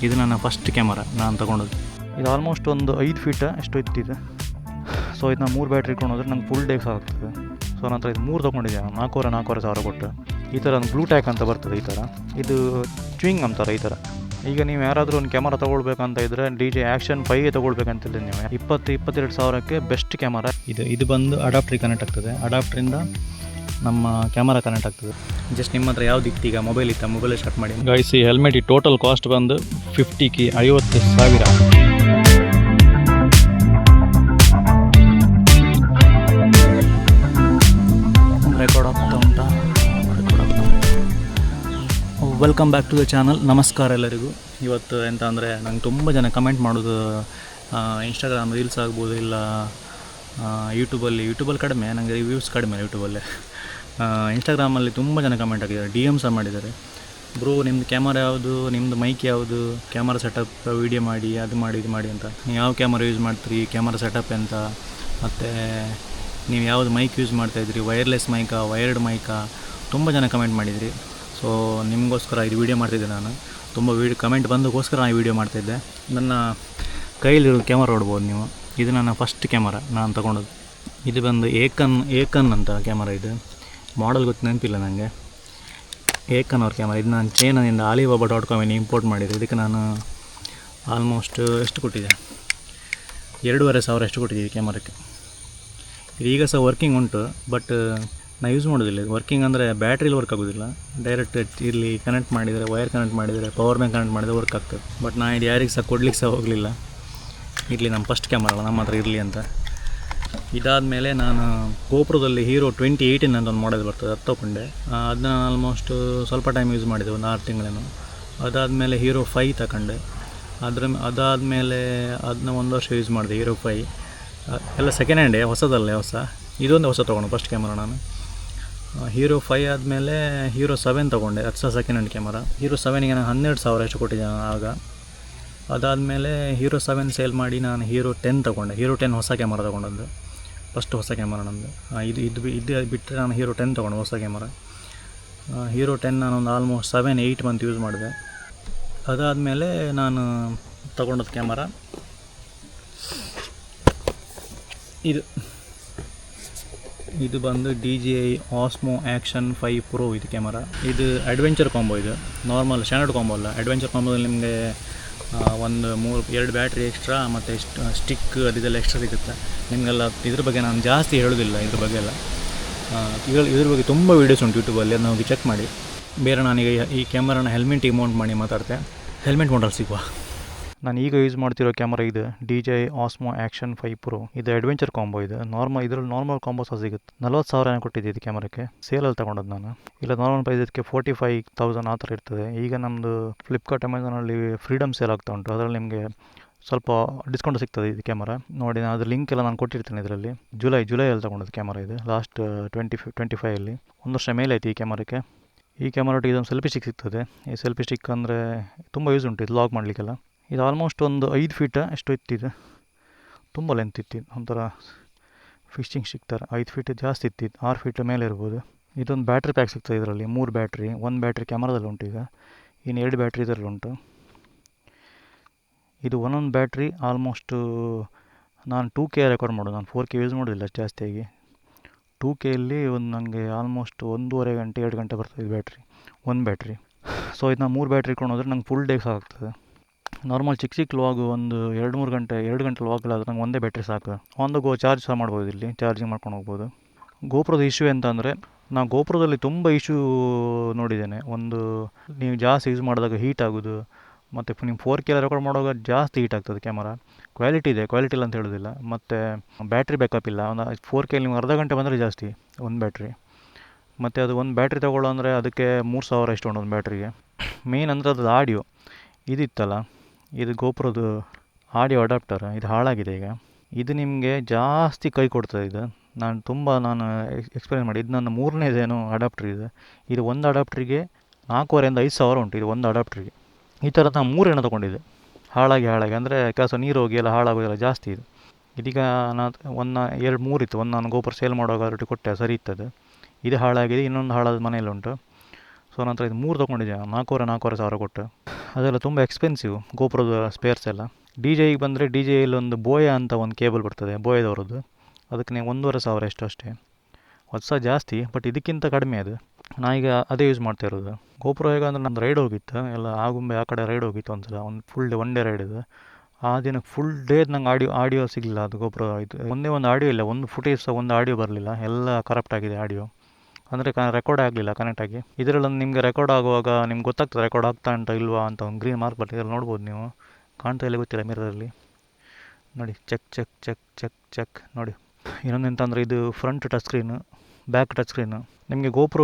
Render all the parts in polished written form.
ಇದು ನನ್ನ first camera ನಾನು ತೊಗೊಂಡದ್ದು. ಇದು ಆಲ್ಮೋಸ್ಟ್ ಒಂದು 5 ಫೀಟ್ ಎಷ್ಟು ಇತ್ತಿದೆ. ಸೊ ಇದು ನಾನು 3 ಬ್ಯಾಟ್ರಿ ಇಟ್ಕೊಂಡೋದ್ರೆ ನಂಗೆ ಫುಲ್ ಡೇಸ್ ಆಗ್ತದೆ. ಸೊ ನಂತರ ಇದು 3 ತೊಗೊಂಡಿದ್ದೆ ನಾನು 4,500 ಸಾವಿರ ಕೊಟ್ಟು. ಈ ಥರ ಒಂದು ಬ್ಲೂ ಟ್ಯಾಕ್ ಅಂತ ಬರ್ತದೆ. ಈ ಥರ ಇದು ಚ್ವಿಂಗ್ ಅಂತಾರೆ ಈ ಥರ. ಈಗ ನೀವು ಯಾರಾದರೂ ಒಂದು ಕ್ಯಾಮರಾ ತೊಗೊಳ್ಬೇಕಂತ ಇದ್ದರೆ DJI Action 5 ತೊಗೊಳ್ಬೇಕಂತಿಲ್ಲ ನೀವು 22 ಸಾವಿರಕ್ಕೆ ಬೆಸ್ಟ್ ಕ್ಯಾಮರಾ ಇದು ಬಂದು ಅಡಾಪ್ಟ್ರಿಗೆ ಕನೆಕ್ಟ್ ಆಗ್ತದೆ. ಅಡಾಪ್ಟ್ರಿಂದ ನಮ್ಮ ಕ್ಯಾಮರಾ ಕನೆಕ್ಟ್ ಆಗ್ತದೆ. ಜಸ್ಟ್ ನಿಮ್ಮ ಹತ್ರ ಯಾವ್ದು ಇತ್ತು, ಈಗ ಮೊಬೈಲ್ ಇತ್ತು, ಮೊಬೈಲ್ ಸ್ಟಾರ್ಟ್ ಮಾಡಿ ಗೈಸ್. ಈ ಹೆಲ್ಮೆಟ್ ಈ ಟೋಟಲ್ ಕಾಸ್ಟ್ ಬಂದು 50K 50,000. ರೆಕಾರ್ಡ್ ಆಗ್ತಾ ಉಂಟಾ? Welcome back to the channel. ನಮಸ್ಕಾರ ಎಲ್ಲರಿಗೂ. ಇವತ್ತು ಎಂತ ಅಂದರೆ ನಂಗೆ ತುಂಬ ಜನ ಕಮೆಂಟ್ ಮಾಡೋದು ಇನ್ಸ್ಟಾಗ್ರಾಮ್ ರೀಲ್ಸ್ ಆಗ್ಬೋದು, ಇಲ್ಲ ಯೂಟ್ಯೂಬಲ್ಲಿ ಕಡಿಮೆ, ನನಗೆ ವ್ಯೂಸ್ ಕಡಿಮೆ ಯೂಟ್ಯೂಬಲ್ಲೇ. ಇನ್ಸ್ಟಾಗ್ರಾಮಲ್ಲಿ ತುಂಬ ಜನ ಕಮೆಂಟ್ ಆಗಿದ್ದಾರೆ, DM ಸಹ ಮಾಡಿದ್ದಾರೆ. ಬ್ರೋ ನಿಮ್ಮದು ಕ್ಯಾಮರಾ ಯಾವುದು, ನಿಮ್ಮದು ಮೈಕ್ ಯಾವುದು, ಕ್ಯಾಮರಾ ಸೆಟಪ್ ವೀಡಿಯೋ ಮಾಡಿ, ಅದು ಮಾಡಿ ಇದು ಮಾಡಿ ಅಂತ. ನೀವು ಯಾವ ಕ್ಯಾಮರಾ ಯೂಸ್ ಮಾಡ್ತೀರಿ, ಕ್ಯಾಮರಾ ಸೆಟಪ್ ಅಂತ, ಮತ್ತು ನೀವು ಯಾವುದು ಮೈಕ್ ಯೂಸ್ ಮಾಡ್ತಾಯಿದ್ರಿ, ವೈರ್ಲೆಸ್ ಮೈಕಾ, ವೈರ್ಡ್ ಮೈಕಾ, ತುಂಬ ಜನ ಕಮೆಂಟ್ ಮಾಡಿದಿರಿ. ಸೊ ನಿಮಗೋಸ್ಕರ ಇದು ವೀಡಿಯೋ ಮಾಡ್ತಿದ್ದೆ ನಾನು. ತುಂಬ ಕಮೆಂಟ್ ಬಂದಕ್ಕೋಸ್ಕರ ನಾನು ವೀಡಿಯೋ ಮಾಡ್ತಾಯಿದ್ದೆ. ನನ್ನ ಕೈಯಲ್ಲಿರೋ ಕ್ಯಾಮರಾ ನೋಡ್ಬೋದು ನೀವು. ಇದು ನನ್ನ ಫಸ್ಟ್ ಕ್ಯಾಮರಾ ನಾನು ತೊಗೊಂಡದ್ದು. ಇದು ಬಂದು ಏಕನ್ ಅಂತ ಕ್ಯಾಮರಾ. ಇದು ಮಾಡೆಲ್ ಗೊತ್ತು, ನೆನಪಿಲ್ಲ ನನಗೆ. ಏಕನ್ ಅವ್ರ ಕ್ಯಾಮರಾ. ಇದು ನಾನು ಚೈನಾದಿಂದ Alibaba.com ಇಂಪೋರ್ಟ್ ಮಾಡಿದೆ. ಇದಕ್ಕೆ ನಾನು ಆಲ್ಮೋಸ್ಟ್ ಎಷ್ಟು ಕೊಟ್ಟಿದ್ದೆ, 2,500 ಎಷ್ಟು ಕೊಟ್ಟಿದ್ದೀವಿ ಕ್ಯಾಮರಕ್ಕೆ. ಇದು ಈಗ ಸಹ ವರ್ಕಿಂಗ್ ಉಂಟು, ಬಟ್ ನಾನು ಯೂಸ್ ಮಾಡೋದಿಲ್ಲ. ಇದು ವರ್ಕಿಂಗ್ ಅಂದರೆ ಬ್ಯಾಟ್ರಿಲಿ ವರ್ಕ್ ಆಗೋದಿಲ್ಲ. ಡೈರೆಕ್ಟ್ ಇಲ್ಲಿ ಕನೆಕ್ಟ್ ಮಾಡಿದರೆ, ವೈರ್ ಕನೆಕ್ಟ್ ಮಾಡಿದರೆ, ಪವರ್ ಬ್ಯಾಂಕ್ ಕನೆಕ್ಟ್ ಮಾಡಿದರೆ ವರ್ಕ್ ಆಗ್ತದೆ. ಬಟ್ ನಾನು ಇದು ಯಾರಿಗೆ ಸಹ ಕೊಡ್ಲಿಕ್ಕೆ ಸಹ ಹೋಗಲಿಲ್ಲ. ಇರಲಿ, ನಮ್ಮ ಫಸ್ಟ್ ಕ್ಯಾಮರಾ ನಮ್ಮ ಹತ್ರ ಇರಲಿ ಅಂತ. ಇದಾದಮೇಲೆ ನಾನು ಗೋಪ್ರೋದಲ್ಲಿ ಹೀರೋ 2018 ಅಂತ ಒಂದು ಮಾಡೆಲ್ ಬರ್ತದೆ, ಅದು ತೊಗೊಂಡೆ. ಅದನ್ನ ಆಲ್ಮೋಸ್ಟ್ ಸ್ವಲ್ಪ ಟೈಮ್ ಯೂಸ್ ಮಾಡಿದೆ, ಒಂದು 6 ತಿಂಗಳೇನು. ಅದಾದಮೇಲೆ ಹೀರೋ 5 ತಗೊಂಡೆ. ಅದಾದಮೇಲೆ ಅದನ್ನ 1 ವರ್ಷ ಯೂಸ್ ಮಾಡಿದೆ. ಹೀರೋ 5 ಎಲ್ಲ ಸೆಕೆಂಡ್ ಹ್ಯಾಂಡೇ, ಹೊಸದಲ್ಲೇ ಹೊಸ. ಇದೊಂದು ಹೊಸ ತೊಗೊಂಡು ಫಸ್ಟ್ ಕ್ಯಾಮರಾ ನಾನು. ಹೀರೋ 5 ಆದಮೇಲೆ ಹೀರೋ 7 ತೊಗೊಂಡೆ, ಅದು ಸಹ ಸೆಕೆಂಡ್ ಹ್ಯಾಂಡ್ ಕ್ಯಾಮರಾ. ಹೀರೋ 7ಗೆ ನಾನು 12,000 ಎಷ್ಟು ಕೊಟ್ಟಿದ್ದೆ ನಾನು ಆಗ. ಅದಾದಮೇಲೆ ಹೀರೋ 7 ಸೇಲ್ ಮಾಡಿ ನಾನು ಹೀರೋ 10 ತೊಗೊಂಡೆ. ಹೀರೋ 10 ಹೊಸ ಕ್ಯಾಮರಾ ತೊಗೊಂಡದ್ದು, ಫಸ್ಟ್ ಹೊಸ ಕ್ಯಾಮರಾ ನಮ್ಮದು. ಇದು ಬಿಟ್ಟರೆ ನಾನು ಹೀರೋ 10 ತೊಗೊಂಡೆ, ಹೊಸ ಕ್ಯಾಮರಾ. ಹೀರೋ 10 ನಾನೊಂದು ಆಲ್ಮೋಸ್ಟ್ 7-8 ಮಂತ್ ಯೂಸ್ ಮಾಡಿದೆ. ಅದಾದಮೇಲೆ ನಾನು ತೊಗೊಂಡದ್ದು ಕ್ಯಾಮರಾ ಇದು ಬಂದು DJI Osmo Action 5 Pro. ಇದು ಕ್ಯಾಮರಾ. ಇದು ಅಡ್ವೆಂಚರ್ ಕಾಂಬೋ. ಇದು ನಾರ್ಮಲ್ ಸ್ಟ್ಯಾಂಡರ್ಡ್ ಕಾಂಬೋ ಅಲ್ಲ. ಅಡ್ವೆಂಚರ್ ಕಾಂಬೋದಲ್ಲಿ ನಿಮಗೆ ಒಂದು 2 ಬ್ಯಾಟ್ರಿ ಎಕ್ಸ್ಟ್ರಾ ಮತ್ತು ಸ್ಟಿಕ್ ಅದೆಲ್ಲ ಎಕ್ಸ್ಟ್ರಾ ಸಿಗುತ್ತೆ ನಿಮಗೆಲ್ಲ. ಇದ್ರ ಬಗ್ಗೆ ನಾನು ಜಾಸ್ತಿ ಹೇಳೋದಿಲ್ಲ. ಇದ್ರ ಬಗ್ಗೆ ಎಲ್ಲ ಇದ್ರ ಬಗ್ಗೆ ತುಂಬ ವೀಡಿಯೋಸ್ ಉಂಟು ಯೂಟ್ಯೂಬಲ್ಲಿ, ಅದನ್ನ ಹೋಗಿ ಚೆಕ್ ಮಾಡಿ. ಬೇರೆ ನಾನೀಗ ಈ ಕ್ಯಾಮರಾನ ಹೆಲ್ಮೆಟಿಗೆ ಮೌಂಟ್ ಮಾಡಿ ಮಾತಾಡ್ತೆ. ಹೆಲ್ಮೆಟ್ ಮೌಂಟಲ್ಲಿ ಸಿಗುವ. ನಾನು ಈಗ ಯೂಸ್ ಮಾಡ್ತಿರೋ ಕ್ಯಾಮರಾ ಇದು DJI Osmo Action 5 Pro. ಇದು ಅಡ್ವೆಂಚರ್ ಕಾಂಬೋ. ಇದು ಇದರಲ್ಲಿ ನಾರ್ಮಲ್ ಕಾಂಬೋ ಸಹ ಸಿಗುತ್ತೆ. 40,000 ಕೊಟ್ಟಿದ್ದೆ ಇದು ಕ್ಯಾಮರಕ್ಕೆ. ಸೇಲಲ್ಲಿ ತೊಗೊಂಡದ್ದು ನಾನು. ಇಲ್ಲ ನಾರ್ಮಲ್ ಪ್ರೈಸ್ ಇದಕ್ಕೆ 45,000 ಆ ಥರ ಇರ್ತದೆ. ಈಗ ನಮ್ಮದು ಫ್ಲಿಪ್ಕಾರ್ಟ್, ಅಮೆಝಾನಲ್ಲಿ ಫ್ರೀಡಮ್ ಸೇಲ್ ಆಗ್ತಾ ಉಂಟು. ಅದರಲ್ಲಿ ನಿಮಗೆ ಸ್ವಲ್ಪ ಡಿಸ್ಕೌಂಟ್ ಸಿಗ್ತದೆ ಇದು ಕ್ಯಾಮರಾ. ನೋಡಿ, ನಾನು ಅದ್ರ ಲಿಂಕ್ ಎಲ್ಲ ನಾನು ಕೊಟ್ಟಿರ್ತೀನಿ ಇದರಲ್ಲಿ. ಜುಲೈಯಲ್ಲಿ ತೊಗೊಂಡದ್ದು ಕ್ಯಾಮರಾ ಇದು. ಲಾಸ್ಟ್ 2025 1 ವರ್ಷ ಮೇಲೆ ಆಯಿತು ಈ ಕ್ಯಾಮರಕ್ಕೆ. ಈ ಕ್ಯಾಮರಾಟಿಗೆ ಇದೊಂದು ಸೆಲ್ಫಿ ಸ್ಟಿಕ್ ಸಿಗ್ತದೆ. ಈ ಸೆಲ್ಫಿ ಸ್ಟಿಕ್ ಅಂದರೆ ತುಂಬ ಯೂಸ್ ಉಂಟು ಇದು ಲಾಗ್ ಮಾಡಲಿಕ್ಕೆಲ್ಲ. ಇದು ಆಲ್ಮೋಸ್ಟ್ ಒಂದು 5 ಫೀಟ್ ಎಷ್ಟು ಇತ್ತಿದೆ. ತುಂಬ ಲೆಂತ್ ಇತ್ತು. ಒಂಥರ ಫಿಶಿಂಗ್ ಸ್ಟಿಕ್ ಥರ. 5 ಫೀಟ್ ಜಾಸ್ತಿ ಇತ್ತು, 6 ಫೀಟ್ ಮೇಲೆ ಇರ್ಬೋದು. ಇದೊಂದು ಬ್ಯಾಟ್ರಿ ಪ್ಯಾಕ್ ಸಿಗ್ತದೆ ಇದರಲ್ಲಿ. 3 ಬ್ಯಾಟ್ರಿ, 1 ಬ್ಯಾಟ್ರಿ ಕ್ಯಾಮರಾದಲ್ಲಿ ಉಂಟು. ಈಗ ಇನ್ನು 2 ಬ್ಯಾಟ್ರಿ ಇದರಲ್ಲಿ ಉಂಟು. ಇದು ಒಂದೊಂದು ಬ್ಯಾಟ್ರಿ ಆಲ್ಮೋಸ್ಟು ನಾನು 2K ರೆಕಾರ್ಡ್ ಮಾಡೋದು. ನಾನು 4K ಯೂಸ್ ಮಾಡೋದಿಲ್ಲ ಜಾಸ್ತಿಯಾಗಿ. 2Kಯಲ್ಲಿ ಒಂದು ನನಗೆ ಆಲ್ಮೋಸ್ಟ್ 1.5 ಗಂಟೆ 2 ಗಂಟೆ ಬರ್ತದೆ ಇದು ಬ್ಯಾಟ್ರಿ, ಒಂದು ಬ್ಯಾಟ್ರಿ. ಸೊ ಇದು ನಾನು 3 ಬ್ಯಾಟ್ರಿ ಇಟ್ಕೊಂಡೋದ್ರೆ ನಂಗೆ ಫುಲ್ ಡೇಸ್ ಆಗ್ತದೆ. ನಾರ್ಮಲ್ ಚಿಕ್ಕ ಲಾಗು ಒಂದು 2 ಗಂಟೆ ಲಾಗಲ್ಲಾದರೆ ನಂಗೆ ಒಂದೇ ಬ್ಯಾಟ್ರಿ ಸಾಕು. ಆನ್ ದ ಗೋ ಚಾರ್ಜ್ ಸಹ ಮಾಡ್ಬೋದು, ಇಲ್ಲಿ ಚಾರ್ಜಿಂಗ್ ಮಾಡ್ಕೊಂಡು ಹೋಗ್ಬೋದು. ಗೋಪ್ರೋದ ಇಶ್ಯೂ ಎಂತ ಅಂದರೆ, ನಾನು ಗೋಪ್ರೋದಲ್ಲಿ ತುಂಬ ಇಶ್ಯೂ ನೋಡಿದ್ದೇನೆ. ಒಂದು ನೀವು ಜಾಸ್ತಿ ಯೂಸ್ ಮಾಡಿದಾಗ ಹೀಟ್ ಆಗೋದು, ಮತ್ತು ನೀವು 4K ರೆಕಾರ್ಡ್ ಮಾಡುವಾಗ ಜಾಸ್ತಿ ಹೀಟ್ ಆಗ್ತದೆ ಕ್ಯಾಮರಾ. ಕ್ವಾಲಿಟಿ ಇದೆ, ಕ್ವಾಲಿಟಿ ಇಲ್ಲ ಅಂತ ಹೇಳೋದಿಲ್ಲ. ಮತ್ತು ಬ್ಯಾಟ್ರಿ ಬ್ಯಾಕಪ್ ಇಲ್ಲ. ಒಂದು 4K ನಿಮ್ಗೆ ಅರ್ಧ ಗಂಟೆ ಬಂದರೆ ಜಾಸ್ತಿ ಒಂದು ಬ್ಯಾಟ್ರಿ. ಮತ್ತು ಅದು ಒಂದು ಬ್ಯಾಟ್ರಿ ತೊಗೊಳ್ಳೋ ಅಂದರೆ ಅದಕ್ಕೆ 3,000 ಇಷ್ಟು ಉಂಟು ಒಂದು ಬ್ಯಾಟ್ರಿಗೆ. ಮೇನ್ ಅಂದರೆ ಅದು ಆಡಿಯೋ ಇದಿತ್ತಲ್ಲ, ಇದು ಗೋಪ್ರೋದು ಆಡಿಯೋ ಅಡಾಪ್ಟರ್, ಇದು ಹಾಳಾಗಿದೆ ಈಗ. ಇದು ನಿಮಗೆ ಜಾಸ್ತಿ ಕೈ ಕೊಡ್ತದೆ. ಇದು ನಾನು ಎಕ್ಸ್ಪೀರಿಯನ್ಸ್ ಮಾಡಿ. ಇದು ನನ್ನ 3ನೇದೇನೋ ಅಡಾಪ್ಟ್ರ್ ಇದೆ. ಇದು ಒಂದು ಅಡಾಪ್ಟ್ರಿಗೆ 4,500 ಉಂಟು. ಇದು ಒಂದು ಅಡಾಪ್ಟ್ರಿಗೆ. ಈ ಥರ ನಾನು 3 ತೊಗೊಂಡಿದ್ದೆ. ಹಾಳಾಗಿ ಅಂದರೆ ಕೆಲಸ ನೀರು ಹೋಗಿ ಎಲ್ಲ ಹಾಳಾಗೋದೆಲ್ಲ ಜಾಸ್ತಿ ಇದು. ಇದೀಗ ನಾನು 2-3 ಇತ್ತು. ಒಂದು ನಾನು ಗೋಪುರ ಸೇಲ್ ಮಾಡುವಾಗ ಕೊಟ್ಟೆ, ಸರಿ ಇತ್ತದು. ಇದು ಹಾಳಾಗಿದೆ. ಇನ್ನೊಂದು ಹಾಳಾದ ಮನೆಯಲ್ಲುಂಟು. ಸೊ ಸೊ ನಂತರ ಇದು 3 ತೊಗೊಂಡಿದ್ದೆ 4,500 ಸಾವಿರ ಕೊಟ್ಟು. ಅದೆಲ್ಲ ತುಂಬ ಎಕ್ಸ್ಪೆನ್ಸಿವ್ ಗೋಪುರದ ಸ್ಪೇರ್ಸ್ ಎಲ್ಲ. ಡಿ ಜೆಗೆ ಬಂದರೆ ಡಿ ಜೆಯಲ್ಲಿ ಒಂದು ಬೋಯ ಅಂತ ಒಂದು ಕೇಬಲ್ ಬರ್ತದೆ, ಬೋಯದವರದ್ದು. ಅದಕ್ಕೆ ನೀವು 1,500 ಎಷ್ಟು ಅಷ್ಟೇ. ಅದು ಸಹ ಜಾಸ್ತಿ, ಬಟ್ ಇದಕ್ಕಿಂತ ಕಡಿಮೆ ಅದು. ನಾನೀಗ ಅದೇ ಯೂಸ್ ಮಾಡ್ತಾ ಇರೋದು. ಗೋಪುರ ಹೇಗಂದ್ರೆ ನಂದು ರೈಡ್ ಹೋಗಿತ್ತು ಎಲ್ಲ, ಆಗುಂಬೆ ಆ ಕಡೆ ರೈಡ್ ಹೋಗಿತ್ತು ಒಂದು ಸಲ, ಒಂದು ಫುಲ್ ಡೇ 1 ಡೇ ರೈಡ್ ಇದು. ಆ ದಿನ ಫುಲ್ ಡೇ ನಂಗೆ ಆಡಿಯೋ ಸಿಗಲಿಲ್ಲ. ಅದು ಗೋಪುರ ಇದು ಒಂದೇ ಒಂದು ಆಡಿಯೋ ಇಲ್ಲ, ಒಂದು ಫುಟೇಜ್ ಸಹ ಒಂದು ಆಡಿಯೋ ಬರಲಿಲ್ಲ, ಎಲ್ಲ ಕರಪ್ಟ್ ಆಗಿದೆ ಆಡಿಯೋ. ಅಂದರೆ ರೆಕಾರ್ಡ್ ಆಗಲಿಲ್ಲ ಕನೆಕ್ಟಾಗಿ. ಇದರಲ್ಲಿ ನಿಮಗೆ ರೆಕಾರ್ಡ್ ಆಗುವಾಗ ನಿಮ್ಗೆ ಗೊತ್ತಾಗ್ತದೆ ರೆಕಾರ್ಡ್ ಆಗ್ತಾ ಉಂಟಾ ಇಲ್ವಾ ಅಂತ. ಒಂದು ಗ್ರೀನ್ ಮಾರ್ಕ್ ಬರ್ತದೆ, ಇದರಲ್ಲಿ ನೋಡ್ಬೋದು ನೀವು. ಕಾಣ್ತಾ ಇಲ್ಲ ಗೊತ್ತಿಲ್ಲ ಮಿರರಲ್ಲಿ ನೋಡಿ. Check check check check check ನೋಡಿ. ಇನ್ನೊಂದು ಎಂತ ಅಂದರೆ ಇದು front touch screen, back touch screen. ನಿಮಗೆ ಗೋಪುರ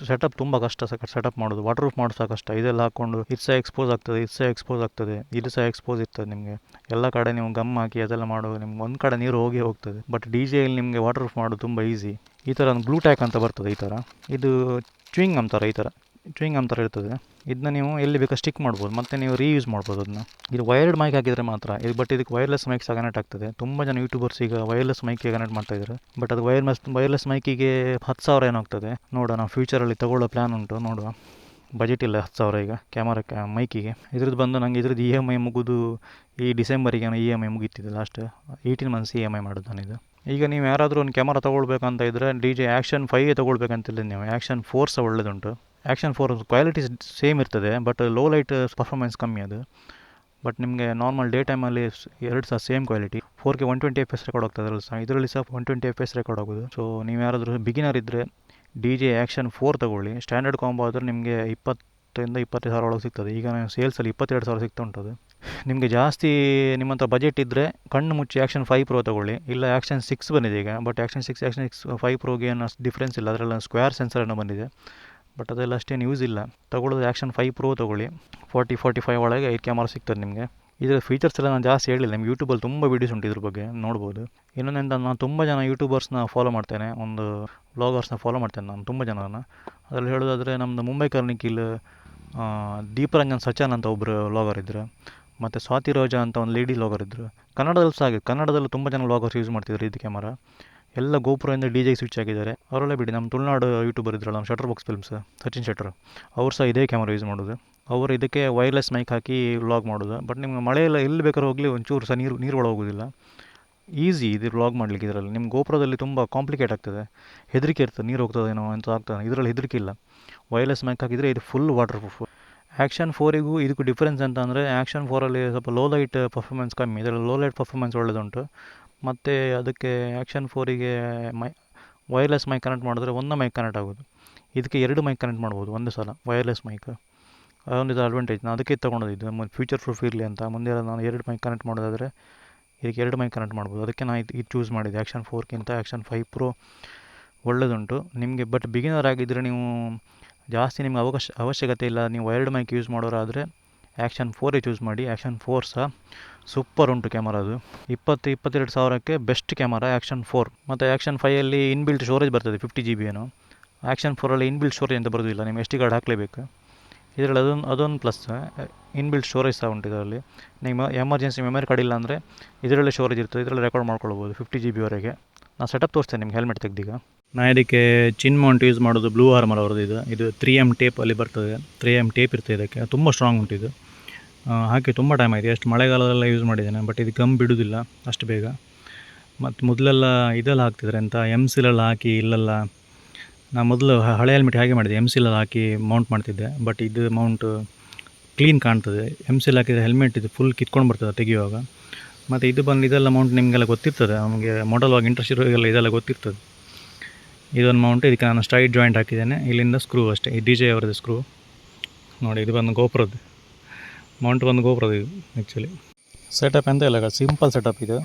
ಸೆಟಪ್ ತುಂಬ ಕಷ್ಟ ಸೆಟಪ್ ಮಾಡೋದು, ವಾಟರ್ ಪ್ರೂಫ್ ಮಾಡೋದು ಸಹ ಕಷ್ಟ. ಇದೆಲ್ಲ ಹಾಕ್ಕೊಂಡು ಇದು ಸಹ ಎಕ್ಸ್ಪೋಸ್ ಆಗ್ತದೆ, ಇದು ಸಹ ಎಕ್ಸ್ಪೋಸ್ ಆಗ್ತದೆ, ಇದು ಸಹ ಎಕ್ಸ್ಪೋಸ್ ಇರ್ತದೆ ನಿಮಗೆ. ಎಲ್ಲ ಕಡೆ ನೀವು ಗಮ್ ಹಾಕಿ ಅದೆಲ್ಲ ಮಾಡುವಾಗ ನಿಮ್ಗೆ ಒಂದು ಕಡೆ ನೀರು ಹೋಗ್ತದೆ. ಬಟ್ ಡಿ ಜೆಯಲ್ಲಿ ನಿಮಗೆ ವಾಟರ್ ಪ್ರೂಫ್ ಮಾಡೋದು ತುಂಬ ಈಸಿ. ಈ ಥರ ಒಂದು ಬ್ಲೂ ಟ್ಯಾಕ್ ಅಂತ ಬರ್ತದೆ ಈ ಥರ. ಇದು ಚ್ಯೂಯಿಂಗಮ್ ಥರ, ಈ ಥರ ಚ್ಯೂಯಿಂಗಮ್ ಥರ ಇರ್ತದೆ. ಇದನ್ನ ನೀವು ಎಲ್ಲಿ ಬೇಕಾ ಸ್ಟಿಕ್ ಮಾಡ್ಬೋದು, ಮತ್ತು ನೀವು ರೀಯೂಸ್ ಮಾಡ್ಬೋದು ಅದನ್ನ. ಇದು ವೈರ್ಡ್ ಮೈಕ್ ಹಾಕಿದರೆ ಮಾತ್ರ ಇದು, ಬಟ್ ಇದಕ್ಕೆ ವೈರ್ಲೆಸ್ ಮೈಕ್ ಸಹ ಕನೆಕ್ಟ್ ಆಗ್ತದೆ. ತುಂಬ ಜನ ಯೂಟ್ಯೂಬರ್ಸ್ ಈಗ ವೈರ್ಲೆಸ್ ಮೈಕಿಗೆ ಕನೆಕ್ಟ್ ಮಾಡ್ತಾ ಇದ್ದಾರೆ. ಬಟ್ ಅದು ವೈರ್ಲೆಸ್ ಮೈಕಿಗೆ 10,000 ಏನೋ ಆಗ್ತದೆ. ನೋಡೋಣ, ಫ್ಯೂಚರಲ್ಲಿ ತಗೊಳ್ಳೋ ಪ್ಲ್ಯಾನ್ ಉಂಟು, ನೋಡುವ. ಬಜೆಟ್ ಇಲ್ಲ 10,000 ಈಗ ಕ್ಯಾಮರಾ ಮೈಕಿಗೆ. ಇದ್ರದ್ದು ಬಂದು ನನಗೆ ಇದ್ರದ್ದು EMI ಮುಗಿದು ಈ ಡಿಸೆಂಬರಿಗೆ EMI ಮುಗೀತಿದೆ. ಲಾಸ್ಟ್ 18 ಮಂತ್ಸ್ EMI ಮಾಡೋದು ನಾನಿದು. ಈಗ ನೀವು ಯಾರಾದರೂ ಒಂದು ಕ್ಯಾಮರಾ ತೊಗೊಳ್ಬೇಕಂತ ಇದ್ದರೆ DJ ಆ್ಯಕ್ಷನ್ 5 ತೊಗೊಳ್ಬೇಕಂತಿಲ್ಲ ನೀವು. ಆ್ಯಕ್ಷನ್ 4 ಸಹ ಒಳ್ಳೆದುಂಟು. ಆ್ಯಕ್ಷನ್ 4 ಕ್ವಾಲಿಟಿ ಸೇಮ್ ಇರ್ತದೆ, ಬಟ್ ಲೋ ಲೈಟ್ ಪರ್ಫಾರ್ಮೆನ್ಸ್ ಕಮ್ಮಿ ಅದು. ಬಟ್ ನಿಮಗೆ ನಾರ್ಮಲ್ ಡೇ ಟೈಮಲ್ಲಿ ಎರಡು ಸಹ same quality. 4K 120 FPS record ಆಗ್ತದೆ ಇದರಲ್ಲಿ ಸಹ 120 FPS ರೆಕಾರ್ಡ್ ಆಗೋದು. ಸೊ ನೀವು ಯಾರಾದರೂ ಬಿಗಿನರ್ ಇದ್ದರೆ DJ ಆ್ಯಕ್ಷನ್ 4 ತೊಗೊಳ್ಳಿ. ಸ್ಟ್ಯಾಂಡರ್ಡ್ ಕಾಂಬೋ ಆದರೆ ನಿಮಗೆ 20,000 25,000 ಒಳಗೆ ಸಿಗ್ತದೆ. ಈಗ ನಾನು ಸೇಲ್ಸಲ್ಲಿ 22,000 ಸಿಗ್ತಾ ಉಂಟದು. ನಿಮಗೆ ಜಾಸ್ತಿ ನಿಮ್ಮ ಹತ್ರ ಬಜೆಟ್ ಇದ್ದರೆ ಕಣ್ಣು ಮುಚ್ಚಿ ಆ್ಯಕ್ಷನ್ 5 Pro ತೊಗೊಳ್ಳಿ. ಇಲ್ಲ ಆ್ಯಕ್ಷನ್ 6 ಬಂದಿದೆ ಈಗ, ಬಟ್ ಆ್ಯಕ್ಷನ್ 6 5 Proಗೆ ಏನು ಅಷ್ಟು ಡಿಫ್ರೆನ್ಸ್ ಇಲ್ಲ. ಅದರಲ್ಲಿ ಸ್ಕ್ವೇರ್ ಸೆನ್ಸರ್ ಏನೋ ಬಂದಿದೆ, ಬಟ್ ಅದೆಲ್ಲ ಅಷ್ಟೇನು ಯೂಸ್ ಇಲ್ಲ. ತೊಗೊಳ್ಳೋದು ಆ್ಯಕ್ಷನ್ 5 Pro ತೊಗೊಳ್ಳಿ. 40-45 ಒಳಗೆ 5 ಕ್ಯಾಮರಾ ಸಿಗ್ತದೆ ನಿಮಗೆ. ಇದರ ಫೀಚರ್ಸ್ ಎಲ್ಲ ನಾನು ಜಾಸ್ತಿ ಹೇಳಿಲ್ಲ, ನಿಮ್ಗೆ ಯೂಟ್ಯೂಬಲ್ಲಿ ತುಂಬ ವೀಡಿಯೋಸ್ ಉಂಟು ಇದ್ರ ಬಗ್ಗೆ, ನೋಡ್ಬೋದು. ಇನ್ನೊಂದೆಂತ, ನಾನು ತುಂಬ ಜನ ಯೂಟ್ಯೂಬರ್ಸ್ನ ಫಾಲೋ ಮಾಡ್ತೇನೆ, ಒಂದು ವ್ಲಾಗರ್ಸ್ನ ಫಾಲೋ ಮಾಡ್ತೇನೆ ನಾನು ತುಂಬ ಜನರನ್ನು. ಅದರಲ್ಲಿ ಹೇಳೋದಾದರೆ ನಮ್ಮದು ಮುಂಬೈ ಕಾರ್ನಿಕಿಲ್ ದೀಪರಂಜನ್ ಸಚಾನ್ ಅಂತ ಒಬ್ಬರು ವ್ಲಾಗರ್ ಇದ್ದರು, ಮತ್ತು ಸ್ವಾತಿ ರೋಜಾ ಅಂತ ಒಂದು ಲೇಡಿ ವ್ಲಾಗರ್ ಇದ್ದರು. ಕನ್ನಡದಲ್ಲಿ ಸಹ ಆಗಿದೆ, ಕನ್ನಡದಲ್ಲೂ ತುಂಬ ಜನ ವ್ಲಾಗರ್ಸ್ ಯೂಸ್ ಮಾಡ್ತಿದ್ರು ಇದು ಕ್ಯಾಮರಾ. ಎಲ್ಲ ಗೋಪುರದಿಂದ DJ ಸ್ವಿಚ್ ಆಗಿದ್ದಾರೆ. ಅವರಲ್ಲೇ ಬಿಡಿ, ನಮ್ಮ ತುಳುನಾಡು ಯೂಟ್ಯೂಬರ್ ಇದ್ರಲ್ಲ, ನಮ್ಮ shutter box films Sachin Shettar, ಅವ್ರು ಸಹ ಇದೇ ಕ್ಯಾಮರಾ ಯೂಸ್ ಮಾಡೋದು. ಅವರು ಇದಕ್ಕೆ ವೈರ್ಲೆಸ್ ಮೈಕ್ ಹಾಕಿ ವ್ಲಾಗ್ ಮಾಡೋದು. ಬಟ್ ನಿಮ್ಗೆ ಮಳೆಯೆಲ್ಲ ಎಲ್ಲಿ ಬೇಕಾದ್ರೂ ಹೋಗಲಿ ಒಂಚೂರು ಸಹ ನೀರು ಒಳಗೆ ಹೋಗೋದಿಲ್ಲ. ಈಸಿ ಇದು ವ್ಲಾಗ್ ಮಾಡಲಿಕ್ಕೆ. ಇದರಲ್ಲಿ ನಿಮ್ಮ ಗೋಪುರದಲ್ಲಿ ತುಂಬ ಕಾಂಪ್ಲಿಕೇಟ್ ಆಗ್ತದೆ, ಹೆದರಿಕೆ ಇರ್ತದೆ, ನೀರು ಹೋಗ್ತದೇನೋ ಅಂತ ಆಗ್ತದೆ. ಇದರಲ್ಲಿ ಹೆದರಿಕೆ ಇಲ್ಲ. ವೈರ್ಲೆಸ್ ಮೈಕ್ ಹಾಕಿದರೆ ಇದು ಫುಲ್ ವಾಟರ್ ಪ್ರೂಫ್. ಆ್ಯಕ್ಷನ್ 4ಗೂ ಇದಕ್ಕೂ ಡಿಫ್ರೆನ್ಸ್ ಅಂತ ಅಂದರೆ, ಆ್ಯಕ್ಷನ್ 4ಅಲ್ಲಿ ಸ್ವಲ್ಪ ಲೋ ಲೈಟ್ ಪರ್ಫಾರ್ಮೆನ್ಸ್ ಕಮ್ಮಿ, ಇದರಲ್ಲಿ ಲೋ ಲೈಟ್ ಪರ್ಫಾರ್ಮೆನ್ಸ್ ಒಳ್ಳೆದುಂಟು. ಮತ್ತು ಅದಕ್ಕೆ ಆ್ಯಕ್ಷನ್ 4ಗೆ ವೈರ್ಲೆಸ್ ಮೈಕ್ ಕನೆಕ್ಟ್ ಮಾಡಿದ್ರೆ ಒಂದು ಮೈಕ್ ಕನೆಕ್ಟ್ ಆಗೋದು. ಇದಕ್ಕೆ 2 ಮೈಕ್ ಕನೆಕ್ಟ್ ಮಾಡ್ಬೋದು ಒಂದು ಸಲ, ವೈರ್ಲೆಸ್ ಮೈಕ್. ಅದೊಂದು ಅಡ್ವಾಂಟೇಜ್. ನಾನು ಅದಕ್ಕೆ ತೊಗೊಳೋದು, ಇದು ಫ್ಯೂಚರ್ ಪ್ರೂಫ್ ಇರಲಿ ಅಂತ. ಮುಂದೆ ನಾನು 2 ಮೈಕ್ ಕನೆಕ್ಟ್ ಮಾಡೋದಾದರೆ ಇದಕ್ಕೆ 2 ಮೈಕ್ ಕನೆಕ್ಟ್ ಮಾಡ್ಬೋದು. ಅದಕ್ಕೆ ನಾನು ಇದು ಚೂಸ್ ಮಾಡಿದೆ. ಆ್ಯಕ್ಷನ್ 4ಗಿಂತ ಆ್ಯಕ್ಷನ್ 5 Pro ಒಳ್ಳೆದುಂಟು ನಿಮಗೆ. ಬಟ್ ಬಿಗಿನರ್ ಆಗಿದ್ದರೆ ನೀವು ಜಾಸ್ತಿ ನಿಮ್ಗೆ ಅವಶ್ಯಕತೆ ಇಲ್ಲ, ನೀವು ವೈರ್ಡ್ ಮೈಕ್ ಯೂಸ್ ಮಾಡೋರಾದರೆ ಆ್ಯಕ್ಷನ್ 4 ಚೂಸ್ ಮಾಡಿ. ಆ್ಯಕ್ಷನ್ 4 ಸಹ ಸೂಪರ್ ಉಂಟು ಕ್ಯಾಮರಾ. ಅದು 20-22 ಸಾವಿರಕ್ಕೆ ಬೆಸ್ಟ್ ಕ್ಯಾಮರಾ ಆ್ಯಕ್ಷನ್ 4. ಮತ್ತು ಆ್ಯಕ್ಷನ್ 5ಅಲ್ಲಿ ಇನ್ಬಿಲ್ಟ್ ಸ್ಟೋರೇಜ್ ಬರ್ತದೆ 50 GB ಏನೋ. ಆ್ಯಕ್ಷನ್ 4ಅಲ್ಲಿ ಇನ್ಬಿಲ್ಟ್ ಸ್ಟೋರೇಜ್ ಅಂತ ಬರೋದಿಲ್ಲ, ನೀವು SD ಕಾರ್ಡ್ ಹಾಕಲೇಬೇಕು. ಇದರಲ್ಲಿ ಅದೊಂದು ಪ್ಲಸ್, ಇನ್ಬಿಲ್ಟ್ ಸ್ಟೋರೇಜ್ ಸಹ ಉಂಟು ಇದರಲ್ಲಿ. ನಿಮ್ಮ ಎಮರ್ಜೆನ್ಸಿ ಮೆಮರಿ ಕಾರ್ಡ್ ಇಲ್ಲ ಅಂದರೆ ಇದರಲ್ಲೇ ಸ್ಟೋರೇಜ್ ಇರ್ತದೆ, ಇದರಲ್ಲಿ ರೆಕಾರ್ಡ್ ಮಾಡ್ಕೊಳ್ಬೋದು 50 GB ನಾನು ಸೆಟಪ್ ತೋರಿಸ್ತೇನೆ ನಿಮ್ಗೆ ಹೆಲ್ಮೆಟ್ ತೆಗ್ದೀಗ. ನಾನು ಇದಕ್ಕೆ ಚಿನ್ ಮೌಂಟ್ ಯೂಸ್ ಮಾಡೋದು ಬ್ಲೂ ಆರ್ಮರ್ ಅವ್ರದ್ದು. ಇದು 3M ಟೇಪಲ್ಲಿ ಬರ್ತದೆ, 3M ಟೇಪ್ ಇರ್ತದೆ ಇದಕ್ಕೆ. ತುಂಬ ಸ್ಟ್ರಾಂಗ್ ಉಂಟು ಇದು. ಹಾಕಿ ತುಂಬ ಟೈಮ್ ಆಯಿತು, ಎಷ್ಟು ಮಳೆಗಾಲದೆಲ್ಲ ಯೂಸ್ ಮಾಡಿದ್ದೇನೆ. ಬಟ್ ಇದು ಗಮ್ ಬಿಡೋದಿಲ್ಲ ಅಷ್ಟು ಬೇಗ. ಮತ್ತು ಮೊದಲೆಲ್ಲ ಇದೆಲ್ಲ ಹಾಕ್ತಿದ್ದಾರೆ ಅಂತ MCಲೆಲ್ಲ ಹಾಕಿ, ಇಲ್ಲೆಲ್ಲ ನಾನು ಮೊದಲು ಹಳೆ ಹೆಲ್ಮೆಟ್ ಹಾಗೆ ಮಾಡಿದೆ, MCಲೆಲ್ಲ ಹಾಕಿ ಮೌಂಟ್ ಮಾಡ್ತಿದ್ದೆ. ಬಟ್ ಇದು ಮೌಂಟು ಕ್ಲೀನ್ ಕಾಣ್ತದೆ. MCಲ್ ಹಾಕಿದರೆ ಹೆಲ್ಮೆಟ್ ಇದು ಫುಲ್ ಕಿತ್ಕೊಂಡು ಬರ್ತದೆ ತೆಗೆಯುವಾಗ. ಮತ್ತು ಇದು ಬಂದು ಇದೆಲ್ಲ ಮೌಂಟ್ ನಿಮಗೆಲ್ಲ ಗೊತ್ತಿರ್ತದೆ, ನಮಗೆ ಮಾಡಲ್ ಆಗಿ ಇಂಟ್ರೆಸ್ಟ್ ಇರೋರಿಗೆಲ್ಲ ಇದೆಲ್ಲ ಗೊತ್ತಿರ್ತದೆ. ಇದೊಂದು ಮೌಂಟ್, ಇದಕ್ಕೆ ನಾನು ಸ್ಟ್ರೈಟ್ ಜಾಯಿಂಟ್ ಹಾಕಿದ್ದೇನೆ. ಇಲ್ಲಿಂದ ಸ್ಕ್ರೂ ಅಷ್ಟೇ, ಈ DJ ಅವರದ್ದು ಸ್ಕ್ರೂ ನೋಡಿ. ಇದು ಬಂದು ಗೋಪುರದ್ದು ಮೌಂಟ್, ಬಂದು ಗೋಪುರದ್ದು ಇದು. ಆ್ಯಕ್ಚುಲಿ ಸೆಟಪ್ ಎಂತ ಇಲ್ಲ, ಸಿಂಪಲ್ ಸೆಟಪ್ ಇದು.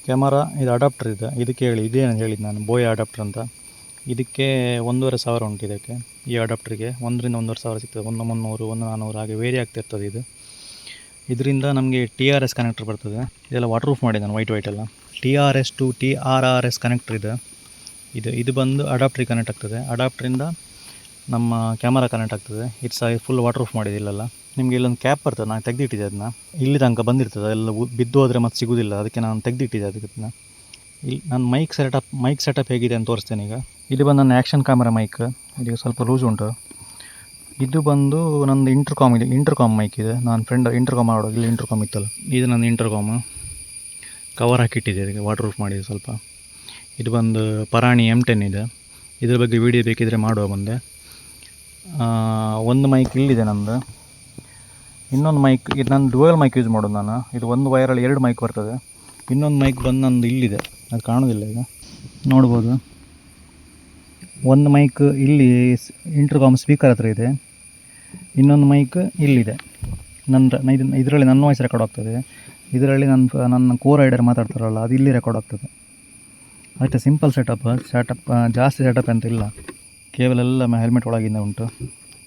ಕ್ಯಾಮರಾ ಇದು ಅಡಾಪ್ಟರ್ ಇದೆ, ಇದಕ್ಕೆ ಇದೇನು ಹೇಳಿದ್ದು ನಾನು, ಬೋಯ ಅಡಾಪ್ಟರ್ ಅಂತ. ಇದಕ್ಕೆ 1,500 ಉಂಟು ಇದಕ್ಕೆ. ಈ ಅಡಾಪ್ಟರ್ಗೆ 1,000-1,500 ಸಿಗ್ತದೆ. 1,300, 1,400 ಹಾಗೆ ವೇರಿ ಆಗ್ತಿರ್ತದೆ ಇದು. ಇದರಿಂದ ನಮಗೆ TRS ಕನೆಕ್ಟರ್ ಬರ್ತದೆ. ಇದೆಲ್ಲ ವಾಟರ್ ಪ್ರೂಫ್ ಮಾಡಿ ನಾನು ವೈಟ್ ಎಲ್ಲ. TRS to TRRS ಕನೆಕ್ಟರ್ ಇದು ಬಂದು ಅಡಾಪ್ಟ್ರಿಗೆ ಕನೆಕ್ಟ್ ಆಗ್ತದೆ. ಅಡಾಪ್ಟ್ರಿಂದ ನಮ್ಮ ಕ್ಯಾಮರಾ ಕನೆಕ್ಟ್ ಆಗ್ತದೆ. ಇದು ಸಹ ಫುಲ್ ವಾಟರ್ ಪ್ರೂಫ್ ಮಾಡಿದೆ ಇಲ್ಲೆಲ್ಲ. ನಿಮಗೆ ಇಲ್ಲೊಂದು ಕ್ಯಾಪ್ ಬರ್ತದೆ, ನಾನು ತೆಗೆದಿಟ್ಟಿದ್ದೆ ಅದನ್ನ. ಇಲ್ಲಿ ತನಕ ಬಂದಿರ್ತದೆ, ಎಲ್ಲ ಬಿದ್ದು ಹೋದರೆ ಮತ್ತೆ ಸಿಗೋದಿಲ್ಲ, ಅದಕ್ಕೆ ನಾನು ತೆಗೆದಿಟ್ಟಿದ್ದೆ ಅದಕ್ಕೆ. ಇಲ್ಲಿ ನನ್ನ ಮೈಕ್ ಸೆಟಪ್ ಹೇಗಿದೆ ಅಂತ ತೋರಿಸ್ತೇನೆ ಈಗ. ಇದು ಬಂದು ನನ್ನ ಆ್ಯಕ್ಷನ್ ಕ್ಯಾಮರಾ ಮೈಕ್, ಇದೀಗ ಸ್ವಲ್ಪ ಲೂಸ್ ಉಂಟು. ಇದು ಬಂದು ನಂದು ಇಂಟರ್ಕಾಮ್ ಮೈಕ್ ಇದೆ. ನಾನು ಫ್ರೆಂಡ್ ಇಂಟರ್ಕಾಮ್ ಮಾಡೋದು, ಇಲ್ಲಿ ಇಂಟರ್ಕಾಮ್ ಇತ್ತಲ್ಲ, ಇದು ನನ್ನ ಇಂಟರ್ಕಾಮ್ ಕವರ್ ಹಾಕಿಟ್ಟಿದೆ, ಇದಕ್ಕೆ ವಾಟರ್ ಪ್ರೂಫ್ ಮಾಡಿದೆ ಸ್ವಲ್ಪ. ಇದು ಬಂದು ಪರಾಣಿ M10 ಇದೆ. ಇದ್ರ ಬಗ್ಗೆ ವೀಡಿಯೋ ಬೇಕಿದ್ರೆ ಮಾಡುವ ಮುಂದೆ. ಒಂದು ಮೈಕ್ ಇಲ್ಲಿದೆ ನಂದು. ಇನ್ನೊಂದು ಮೈಕ್, ಇದು ನಾನು ಡುವೆಲ್ ಮೈಕ್ ಯೂಸ್ ಮಾಡೋದು ನಾನು. ಇದು ಒಂದು ವೈರಲ್ಲಿ 2 ಮೈಕ್ ಬರ್ತದೆ. ಇನ್ನೊಂದು ಮೈಕ್ ಬಂದು ನಂದು ಇಲ್ಲಿದೆ, ಅದು ಕಾಣೋದಿಲ್ಲ ಈಗ, ನೋಡ್ಬೋದು. ಒಂದು ಮೈಕ್ ಇಲ್ಲಿ ಇಂಟರ್ಕಾಮ್ ಸ್ಪೀಕರ್ ಹತ್ರ ಇದೆ, ಇನ್ನೊಂದು ಮೈಕ್ ಇಲ್ಲಿದೆ. ಇದರಲ್ಲಿ ನನ್ನ ವಾಯ್ಸ್ ರೆಕಾರ್ಡ್ ಆಗ್ತದೆ, ಇದರಲ್ಲಿ ನನ್ನ ಕೋ ರೈಡರ್ ಮಾತಾಡ್ತಾರಲ್ಲ ಅದು ಇಲ್ಲಿ ರೆಕಾರ್ಡ್ ಆಗ್ತದೆ. ಅಷ್ಟೇ ಸಿಂಪಲ್ ಸೆಟಪ್. ಜಾಸ್ತಿ ಸೆಟಪ್ ಅಂತ ಇಲ್ಲ. ಕೇಬಲ್ ಎಲ್ಲ ಹೆಲ್ಮೆಟ್ ಒಳಗಿಂದ ಉಂಟು,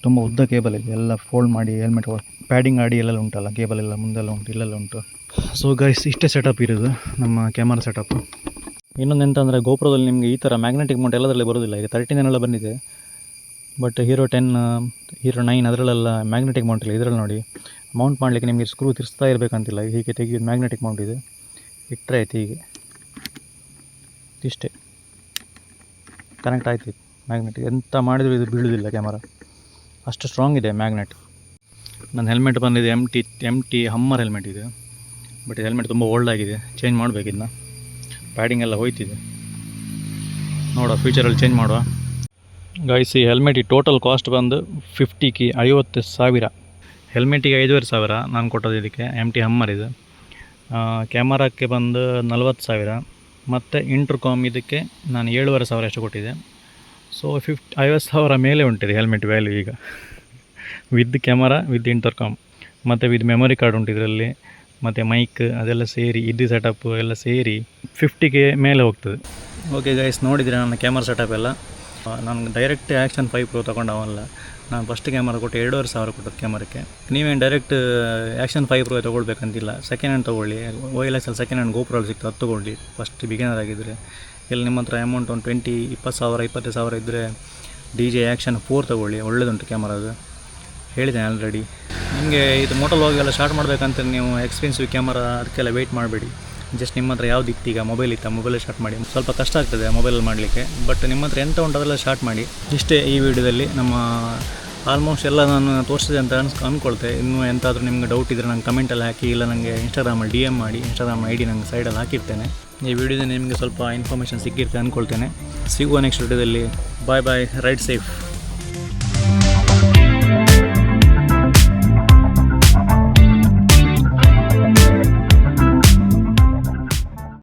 ತುಂಬ ಉದ್ದ ಕೇಬಲ್ ಇದೆ. ಎಲ್ಲ ಫೋಲ್ಡ್ ಮಾಡಿ ಹೆಲ್ಮೆಟ್ ಪ್ಯಾಡಿಂಗ್ ಆಡಿ ಎಲ್ಲೆಲ್ಲ ಉಂಟಲ್ಲ, ಕೇಬಲ್ ಎಲ್ಲ ಮುಂದೆಲ್ಲ ಉಂಟು, ಇಲ್ಲೆಲ್ಲ ಉಂಟು. ಸೊ ಗೈಸ್, ಇಷ್ಟೇ ಸೆಟಪ್ ಇರೋದು ನಮ್ಮ ಕ್ಯಾಮರಾ ಸೆಟಪ್ಪು. ಇನ್ನೊಂದು ಎಂತ ಅಂದರೆ, ಗೋಪ್ರೋದಲ್ಲಿ ನಿಮಗೆ ಈ ಥರ ಮ್ಯಾಗ್ನೆಟಿಕ್ ಮೌಂಟ್ ಎಲ್ಲದರಲ್ಲಿ ಬರೋದಿಲ್ಲ. ಈಗ 13 ಎಲ್ಲ ಬಂದಿದೆ, ಬಟ್ ಹೀರೋ 10, ಹೀರೋ 9 ಅದರಲ್ಲೆಲ್ಲ ಮ್ಯಾಗ್ನೆಟಿಕ್ ಮೌಂಟ್ ಇಲ್ಲ. ಇದರಲ್ಲಿ ನೋಡಿ, ಮೌಂಟ್ ಮಾಡಲಿಕ್ಕೆ ನಿಮಗೆ ಸ್ಕ್ರೂ ತಿರ್ಸ್ತಾ ಇರಬೇಕಂತಿಲ್ಲ. ಹೀಗೆ ತೆಗೆಯೋದು ಮ್ಯಾಗ್ನೆಟಿಕ್ ಮೌಂಟ್ ಇದೆ, ಇಟ್ಟರೆ ಆಯ್ತು. ಹೀಗೆ ಇಷ್ಟೇ ಕನೆಕ್ಟ್ ಆಯ್ತು ಮ್ಯಾಗ್ನೆಟ್. ಎಂತ ಮಾಡಿದರೂ ಇದು ಬೀಳೋದಿಲ್ಲ ಕ್ಯಾಮರಾ, ಅಷ್ಟು ಸ್ಟ್ರಾಂಗ್ ಇದೆ ಮ್ಯಾಗ್ನೆಟ್. ನನ್ನ ಹೆಲ್ಮೆಟ್ ಬಂದಿದೆ MT ಹಮ್ಮರ್ ಹೆಲ್ಮೆಟ್ ಇದೆ. ಬಟ್ ಈ ಹೆಲ್ಮೆಟ್ ತುಂಬ ಓಲ್ಡ್ ಆಗಿದೆ, ಚೇಂಜ್ ಮಾಡಬೇಕಿದ್ನ. ಪ್ಯಾಡಿಂಗ್ ಎಲ್ಲ ಹೋಯ್ತಿದೆ, ನೋಡುವ ಫ್ಯೂಚರಲ್ಲಿ ಚೇಂಜ್ ಮಾಡುವ. ಗೈಸ್, ಈ ಹೆಲ್ಮೆಟಿಗೆ ಟೋಟಲ್ ಕಾಸ್ಟ್ ಬಂದು 50K, 50,000. ಹೆಲ್ಮೆಟಿಗೆ 5,500 ನಾನು ಕೊಟ್ಟದ್ದು ಇದಕ್ಕೆ. MT ಹಮ್ಮರ್ ಇದು. ಕ್ಯಾಮರಾಕ್ಕೆ ಬಂದು 40,000, ಮತ್ತು ಇಂಟರ್ಕಾಮ್ ಇದಕ್ಕೆ ನಾನು 7,500 ಅಷ್ಟು ಕೊಟ್ಟಿದ್ದೆ. ಸೊ 50,000 ಮೇಲೆ ಉಂಟಿದೆ ಹೆಲ್ಮೆಟ್ ವ್ಯಾಲ್ಯೂ ಈಗ, ವಿತ್ ಕ್ಯಾಮರಾ, ವಿತ್ ಇಂಟರ್ಕಾಮ್, ಮತ್ತು ವಿತ್ ಮೆಮೊರಿ ಕಾರ್ಡ್ ಉಂಟು ಇದರಲ್ಲಿ, ಮತ್ತು ಮೈಕ್ ಅದೆಲ್ಲ ಸೇರಿ, ಇದು ಸೆಟಪ್ ಎಲ್ಲ ಸೇರಿ 50K ಮೇಲೆ ಹೋಗ್ತದೆ. ಓಕೆ ಗೈಸ್, ನೋಡಿದರೆ ನನ್ನ ಕ್ಯಾಮರಾ ಸೆಟಪ್ ಎಲ್ಲ. ನಾನು ಡೈರೆಕ್ಟ್ ಆ್ಯಕ್ಷನ್ 5 Pro ತೊಗೊಂಡವಲ್ಲ. ನಾನು ಫಸ್ಟ್ ಕ್ಯಾಮರಾ ಕೊಟ್ಟು 2,500 ಕೊಟ್ಟದ್ದು ಕ್ಯಾಮರಕ್ಕೆ. ನೀವೇನು ಡೈರೆಕ್ಟ್ ಆ್ಯಕ್ಷನ್ 5 Pro ತೊಗೊಳ್ಬೇಕಂತಿಲ್ಲ, ಸೆಕೆಂಡ್ ಹ್ಯಾಂಡ್ ತೊಗೊಳ್ಳಿ. OLX ಸಿಕೆಂಡ್ ಹ್ಯಾಂಡ್ ಗೋಪ್ರೋಲ್ಲಿ ಸಿಗ್ತದೆ, ಅದು ತೊಗೊಳ್ಳಿ ಫಸ್ಟ್ ಬಿಗಿನರ್ ಆಗಿದ್ದರೆ. ಇಲ್ಲಿ ನಿಮ್ಮ ಹತ್ರ ಅಮೌಂಟ್ ಒಂದು 20,000 25,000 ಇದ್ದರೆ DJI Action 4 ತೊಗೊಳ್ಳಿ, ಒಳ್ಳೆಯದುಂಟು ಕ್ಯಾಮರಾ. ಅದು ಹೇಳಿದ್ದೇನೆ ಆಲ್ರೆಡಿ. ನಿಮಗೆ ಇದು ಮೋಟೋ ವ್ಲಾಗೆಲ್ಲ ಸ್ಟಾರ್ಟ್ ಮಾಡಬೇಕಂತ ನೀವು ಎಕ್ಸ್ಪೆನ್ಸಿವ್ ಕ್ಯಾಮರಾ ಅದಕ್ಕೆಲ್ಲ ವೆಯ್ಟ್ ಮಾಡಬೇಡಿ. ಜಸ್ಟ್ ನಿಮ್ಮ ಹತ್ರ ಯಾವ್ದು ಇತ್ತು, ಈಗ ಮೊಬೈಲ್ ಇತ್ತು, ಮೊಬೈಲಲ್ಲಿ ಸ್ಟಾರ್ಟ್ ಮಾಡಿ. ಸ್ವಲ್ಪ ಕಷ್ಟ ಆಗ್ತದೆ ಮೊಬೈಲಲ್ಲಿ ಮಾಡಲಿಕ್ಕೆ, ಬಟ್ ನಿಮ್ಮ ಹತ್ರ ಎಂತ ಉಂಟು ಅದೆಲ್ಲ ಸ್ಟಾರ್ಟ್ ಮಾಡಿ. ಇಷ್ಟೇ ಈ ವಿಡಿಯೋದಲ್ಲಿ. ನಮ್ಮ ಆಲ್ಮೋಸ್ಟ್ ಎಲ್ಲ ನಾನು ತೋರಿಸಿದೆ ಅಂತ ಅಂದ್ಕೊಳ್ತೆ. ಇನ್ನೂ ಎಂತಾದರೂ ನಿಮ್ಗೆ ಡೌಟ್ ಇದ್ದರೆ ನಂಗೆ ಕಮೆಂಟಲ್ಲಿ ಹಾಕಿ, ಇಲ್ಲ ನನಗೆ ಇನ್ಸ್ಟಾಗ್ರಾಮಲ್ಲಿ DM ಮಾಡಿ. ಇನ್ಸ್ಟಾಗ್ರಾಮ್ ID ನಂಗೆ ಸೈಡಲ್ಲಿ ಹಾಕಿರ್ತೇನೆ. ಈ ವಿಡಿಯೋದಲ್ಲಿ ನಿಮಗೆ ಸ್ವಲ್ಪ ಇನ್ಫಾರ್ಮೇಷನ್ ಸಿಕ್ಕಿರ್ತೇನೆ ಅಂದ್ಕೊಳ್ತೇನೆ. ಸಿಗುವ ನೆಕ್ಸ್ಟ್ ವಿಡಿಯೋದಲ್ಲಿ. ಬಾಯ್, ರೈಡ್ ಸೇಫ್.